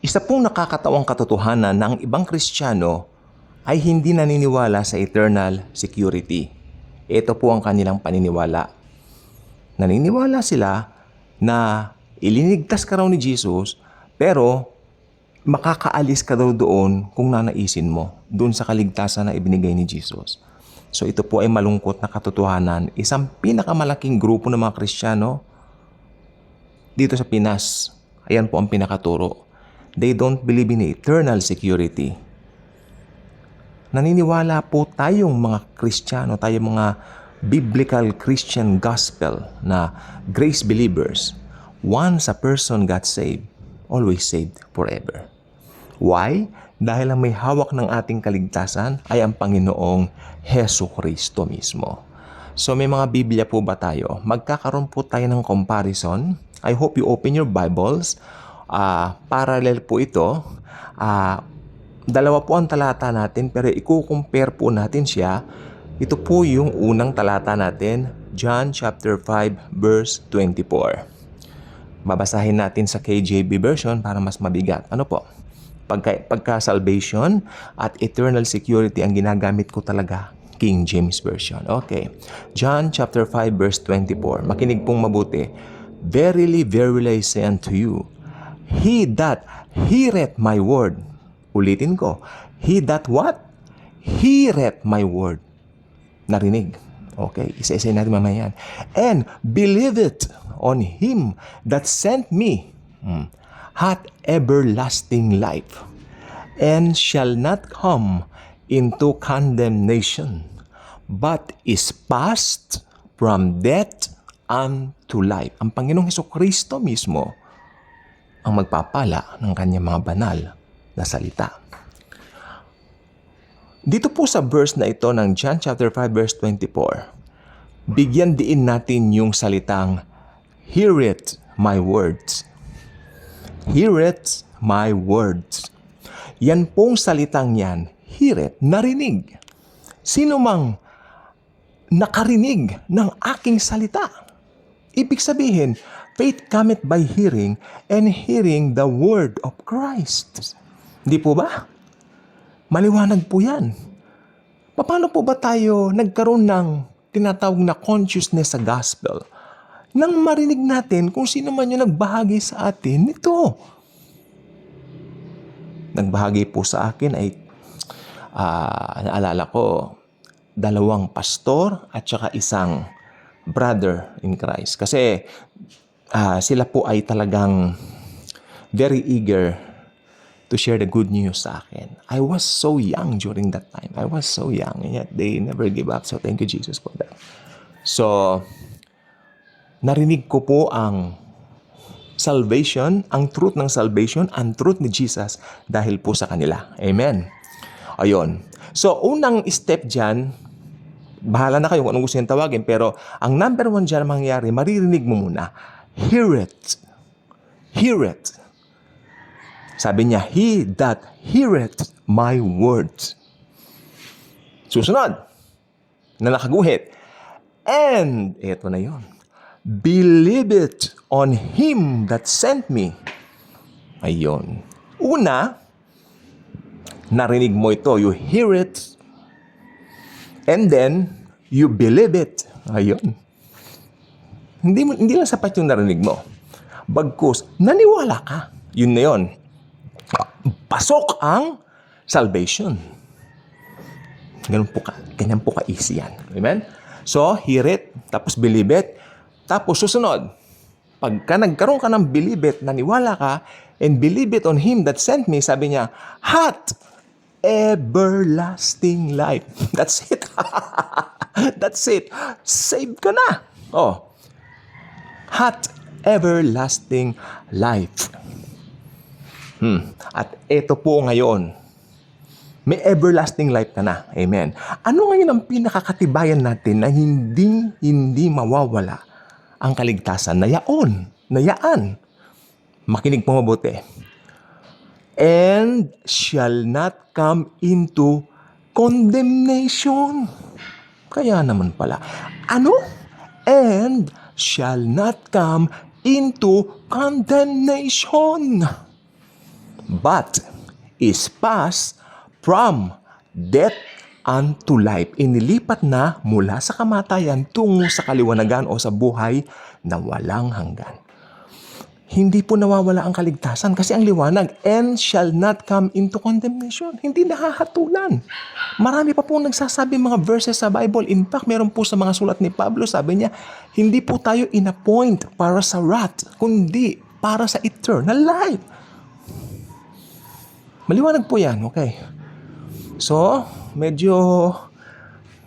Isa pong nakakatawang katotohanan na ang ibang Kristiyano ay hindi naniniwala sa eternal security. Ito po ang kanilang paniniwala. Naniniwala sila na ilinigtas ka raw ni Jesus, pero makakaalis ka daw doon kung nanaisin mo, doon sa kaligtasan na ibinigay ni Jesus. So ito po ay malungkot na katotohanan. Isang pinakamalaking grupo ng mga Kristiyano dito sa Pinas. Ayan po ang pinakaturo. They don't believe in eternal security. Naniniwala po tayong mga Kristiyano, tayong mga biblical Christian gospel na grace believers. Once a person got saved, always saved forever. Why? Dahil ang may hawak ng ating kaligtasan ay ang Panginoong Hesu Kristo mismo. So may mga Biblia po ba tayo? Magkakaroon po tayo ng comparison. I hope you open your Bibles. Parallel po ito. Dalawa po ang talata natin, pero i-compare po natin siya. Ito po yung unang talata natin, John chapter 5 verse 24. Babasahin natin sa KJV version para mas mabigat. Ano po? Pagka-salvation at eternal security ang ginagamit ko talaga, King James Version. Okay. John chapter 5 verse 24. Makinig pong mabuti. Verily, verily I say unto you, he that heareth my word. Ulitin ko. He that what? Heareth my word. Narinig. Okay. Isa-isa natin mamaya yan. And believe it on him that sent me. Hath everlasting life, and shall not come into condemnation, but is passed from death unto life. Ang Panginoong Hesukristo mismo ang magpapala ng kanyang mga banal na salita. Dito po sa verse na ito ng John chapter 5 verse 24, bigyan diin natin yung salitang, heareth my words. Heareth my words. Yan pong salitang yan, heareth, narinig. Sino mang nakarinig ng aking salita. Ibig sabihin, faith cometh by hearing, and hearing the word of Christ. Hindi po ba? Maliwanag po yan. Paano po ba tayo nagkaroon ng tinatawag na consciousness sa gospel? Nang marinig natin kung sino man yung nagbahagi sa atin nito. Nagbahagi po sa akin ay, naalala ko, 2 pastor at saka isang brother in Christ. Kasi sila po ay talagang very eager to share the good news sa akin. I was so young during that time. I was so young, and yet they never give up. So thank you, Jesus, for that. So, narinig ko po ang salvation, ang truth ng salvation, ang truth ni Jesus dahil po sa kanila. Amen. Ayun. So, unang step dyan, bahala na kayo kung anong gusto niyong tawagin, pero ang number one dyan mangyayari, maririnig mo muna. Hear it. Hear it. Sabi niya, he that heareth my words. Susunod, na nakaguhit. And, eto na yon, believe it on him that sent me. Ayun. Una, narinig mo ito. You hear it. And then, you believe it. Ayun. Hindi lang sapat yung narinig mo. Bagkus, naniwala ka. Yun na yun. Pasok ang salvation. Ganyan po ka-easy yan. Amen? So, hear it, tapos believe it, tapos susunod. Pagka nagkaroon ka ng believe it, naniwala ka, and believe it on him that sent me, sabi niya, hath everlasting life. That's it. That's it. Saved ka na. Oh. Hath everlasting life. At ito po ngayon, may everlasting life ka na. Amen. Ano ngayon ang pinakakatibayan natin na hindi mawawala ang kaligtasan na yaan? Makinig po mabuti. And shall not come into condemnation. Kaya naman pala. Ano? And shall not come into condemnation. but is passed from death unto life. Inilipat na mula sa kamatayan tungo sa kaliwanagan o sa buhay na walang hanggan. Hindi po nawawala ang kaligtasan kasi ang liwanag, and shall not come into condemnation. Hindi nahahatulan. Marami pa pong nagsasabi mga verses sa Bible. In fact, meron po sa mga sulat ni Pablo, sabi niya, hindi po tayo in-appoint para sa wrath, kundi para sa eternal life. Maliwanag po yan, okay? So, medyo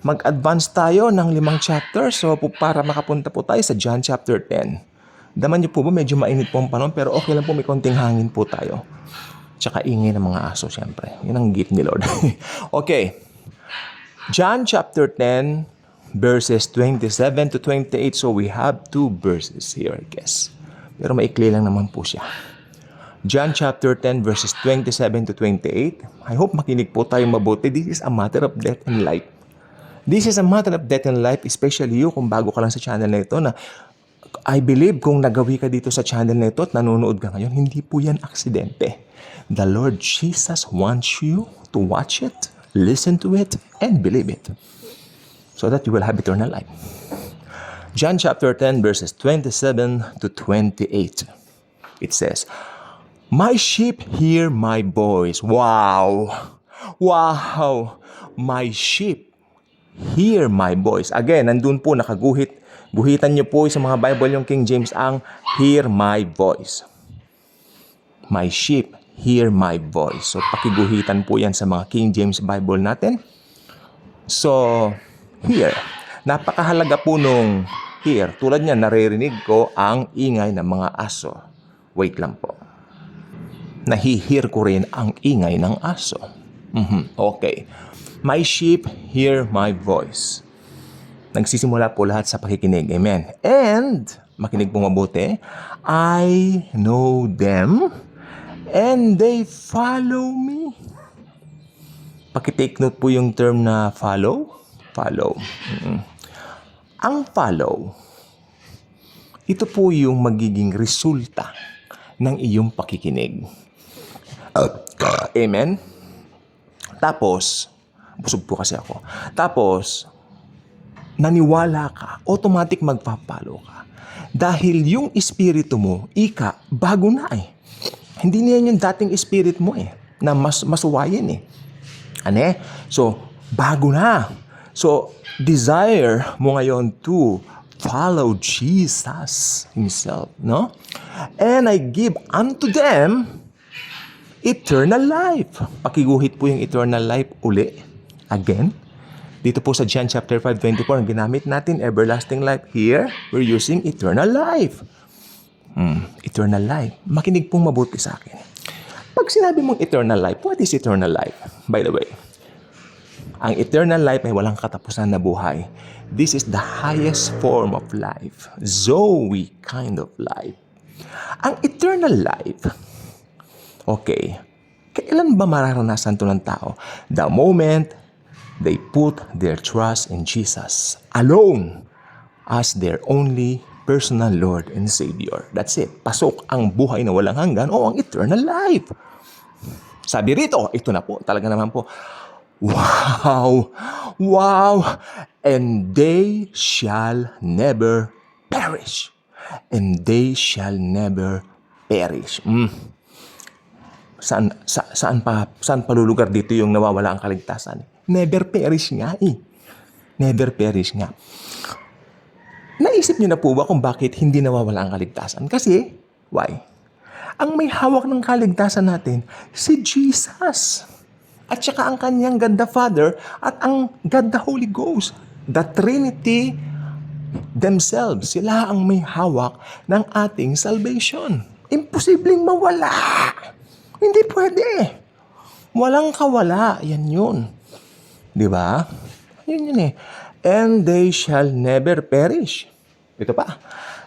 mag-advance tayo ng 5 chapters. So, para makapunta po tayo sa John chapter 10. Daman niyo po ba medyo mainit po ang panahon, pero okay lang po, may konting hangin po tayo. Tsaka ingay ng mga aso, syempre. Yun ang gift ni Lord. Okay. John chapter 10, verses 27 to 28. So we have 2 verses here, I guess. Pero maikli lang naman po siya. John chapter 10, verses 27 to 28. I hope makinig po tayo mabuti. This is a matter of death and life. This is a matter of death and life, especially you kung bago ka lang sa channel na ito, na I believe kung nagawi ka dito sa channel na ito at nanonood ka ngayon, hindi po yan aksidente. The Lord Jesus wants you to watch it, listen to it, and believe it, so that you will have eternal life. John chapter 10, verses 27 to 28. It says, "My sheep hear my voice." Wow! Wow! My sheep hear my voice. Again, nandun po nakaguhit. Guhitan niyo po sa mga Bible yung King James ang hear my voice. My sheep hear my voice. So pakiguhitan po yan sa mga King James Bible natin. So, hear. Napakahalaga po nung hear. Tulad niyan, naririnig ko ang ingay ng mga aso. Wait lang po. Nahihear ko rin ang ingay ng aso. Okay. My sheep hear my voice. Nagsisimula po lahat sa pakikinig. Amen. And, makinig po mabuti, I know them and they follow me. Pakitake note po yung term na follow. Follow. Ang follow, ito po yung magiging resulta ng iyong pakikinig. Amen. Tapos, busog po kasi ako. Tapos, naniwala ka, automatic magpapalo ka. Dahil yung espiritu mo, bago na eh. Hindi na yan yung dating spirit mo eh, na masuwayin eh. Ane? So, bago na. So, desire mo ngayon to follow Jesus Himself, no? And I give unto them eternal life. Pakiguhit po yung eternal life uli. Again. Dito po sa John chapter 5:24, ang ginamit natin, everlasting life. Here, we're using eternal life. Eternal life. Makinig pong mabuti sa akin. Pag sinabi mong eternal life, what is eternal life? By the way, ang eternal life ay walang katapusan na buhay. This is the highest form of life. Zoe kind of life. Ang eternal life, okay, kailan ba mararanasan to ng tao? The moment they put their trust in Jesus alone as their only personal Lord and Savior. That's it. Pasok ang buhay na walang hanggan o ang eternal life. Sabi rito, ito na po, talaga naman po, wow! Wow! And they shall never perish. And they shall never perish. Saan palulugar dito yung nawawala ang kaligtasan? Never perish nga eh. Never perish nga. Naisip niyo na po ba kung bakit hindi nawawala ang kaligtasan? Kasi, why? Ang may hawak ng kaligtasan natin, si Jesus. At saka ang kanyang God the Father at ang God the Holy Ghost. The Trinity themselves. Sila ang may hawak ng ating salvation. Imposibleng mawala. Hindi pwede. Walang kawala. Yan yun. Di ba? Yun eh. And they shall never perish. Ito pa.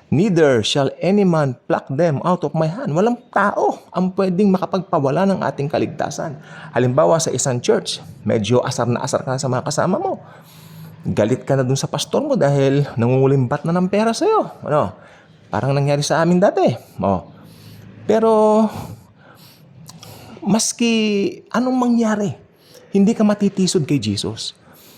Neither shall any man pluck them out of my hand. Walang tao ang pwedeng makapagpawala ng ating kaligtasan. Halimbawa sa isang church, medyo asar na asar ka na sa mga kasama mo. Galit ka na dun sa pastor mo dahil nangungulimbat na ng pera sa'yo. Ano? Parang nangyari sa amin dati. Pero maski anong mangyari, hindi ka matitisod kay Jesus.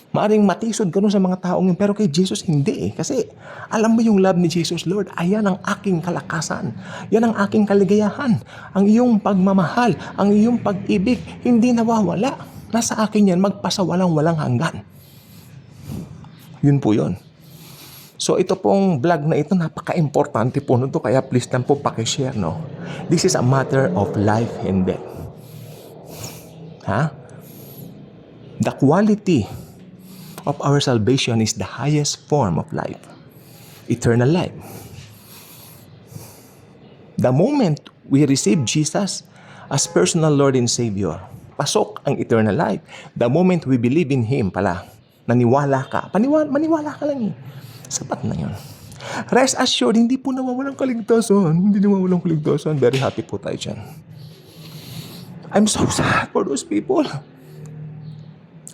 Maaring matisod ka nun sa mga taong yun, pero kay Jesus hindi eh. Kasi alam mo yung love ni Jesus, Lord, ayan ang aking kalakasan. Yan ang aking kaligayahan. Ang iyong pagmamahal, ang iyong pag-ibig, hindi nawawala. Nasa akin yan, magpasawalang-walang hanggan. Yun po yun. So ito pong vlog na ito, napaka-importante po nito, kaya please lang po pakishare, no? This is a matter of life and death. Ha? The quality of our salvation is the highest form of life. Eternal life. The moment we receive Jesus as personal Lord and Savior, pasok ang eternal life. The moment we believe in Him pala, naniwala ka, maniwala ka lang eh. Sapat na yun. Rest assured, hindi po nawawalang kaligtasan. Hindi nawawalang kaligtasan. Very happy po tayo dyan. I'm so sad for those people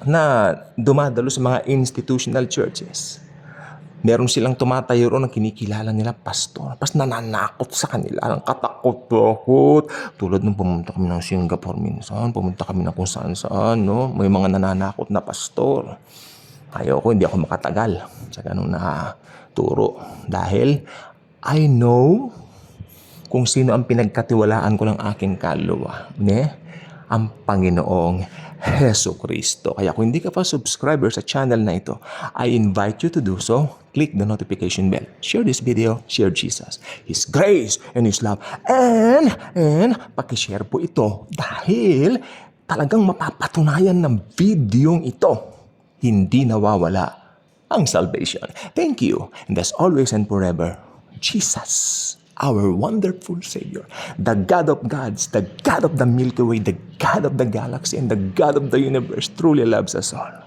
na dumadalo sa mga institutional churches. Meron silang tumatayo ron ng kinikilala nila pastor. Pas nananakot sa kanila, ang katakot-takot. Tulad nung pumunta kami ng Singapore minsan, pumunta kami ng kung saan-saan, no? May mga nananakot na pastor. Ayoko, hindi ako makatagal sa ganung na turo. Dahil I know kung sino ang pinagkatiwalaan ko ng aking kaluluwa. Ang Panginoong Heso Kristo. Kaya kung hindi ka pa subscriber sa channel na ito, I invite you to do so. Click the notification bell. Share this video. Share Jesus, His grace, and His love. And pakishare po ito dahil talagang mapapatunayan ng videong ito, hindi nawawala ang salvation. Thank you. And as always and forever, Jesus, our wonderful Savior, the God of gods, the God of the Milky Way, the God of the galaxy, and the God of the universe truly loves us all.